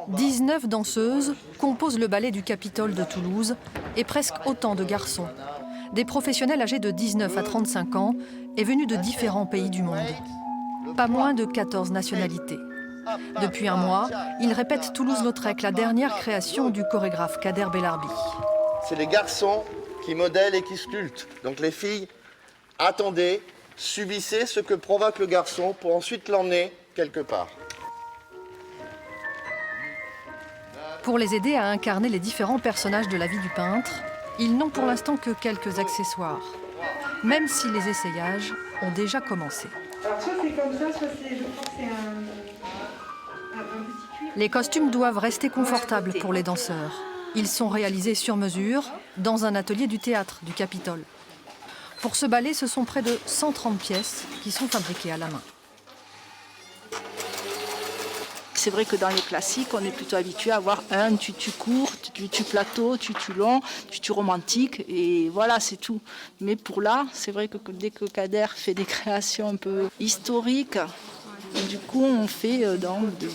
19 danseuses composent le ballet du Capitole de Toulouse et presque autant de garçons. Des professionnels âgés de 19 à 35 ans et venus de différents pays du monde. Pas moins de 14 nationalités. Depuis un mois, ils répètent Toulouse-Lautrec, la dernière création du chorégraphe Kader Bellarbi. C'est les garçons qui modèlent et qui sculptent. Donc les filles, attendez, subissez ce que provoque le garçon pour ensuite l'emmener quelque part. Pour les aider à incarner les différents personnages de la vie du peintre, ils n'ont pour l'instant que quelques accessoires, même si les essayages ont déjà commencé. Alors soit c'est comme ça, soit c'est, je crois que c'est un petit cuir. Les costumes doivent rester confortables pour les danseurs. Ils sont réalisés sur mesure dans un atelier du théâtre du Capitole. Pour ce ballet, ce sont près de 130 pièces qui sont fabriquées à la main. C'est vrai que dans les classiques, on est plutôt habitué à avoir un tutu court, tutu plateau, tutu long, tutu romantique, et voilà, c'est tout. Mais pour là, c'est vrai que dès que Kader fait des créations un peu historiques, du coup, on fait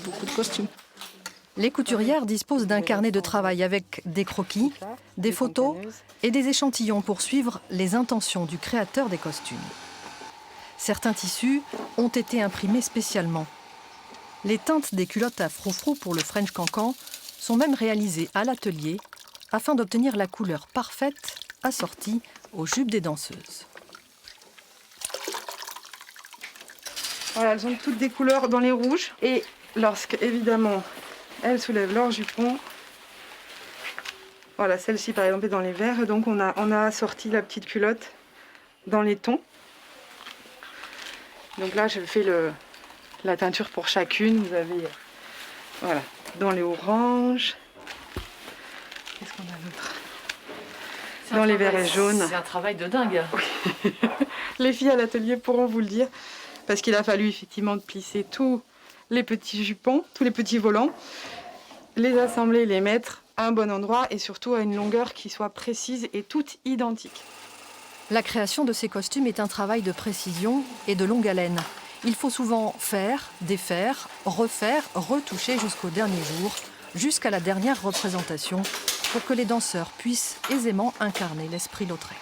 beaucoup de costumes. Les couturières disposent d'un carnet de travail avec des croquis, des photos et des échantillons pour suivre les intentions du créateur des costumes. Certains tissus ont été imprimés spécialement. Les teintes des culottes à froufrou pour le French Cancan sont même réalisées à l'atelier afin d'obtenir la couleur parfaite assortie aux jupes des danseuses. Voilà, elles ont toutes des couleurs dans les rouges. Et lorsque, évidemment, elles soulèvent leur jupon, voilà, celle-ci par exemple est dans les verts. Et donc on a assorti la petite culotte dans les tons. Donc là, je fais la teinture pour chacune. Vous avez, voilà, dans les oranges. Qu'est-ce qu'on a d'autre? Dans les verts et jaunes. C'est un travail de dingue. Oui. Les filles à l'atelier pourront vous le dire, parce qu'il a fallu effectivement plisser tous les petits jupons, tous les petits volants, les assembler, les mettre à un bon endroit et surtout à une longueur qui soit précise et toute identique. La création de ces costumes est un travail de précision et de longue haleine. Il faut souvent faire, défaire, refaire, retoucher jusqu'au dernier jour, jusqu'à la dernière représentation, pour que les danseurs puissent aisément incarner l'esprit Lautrec.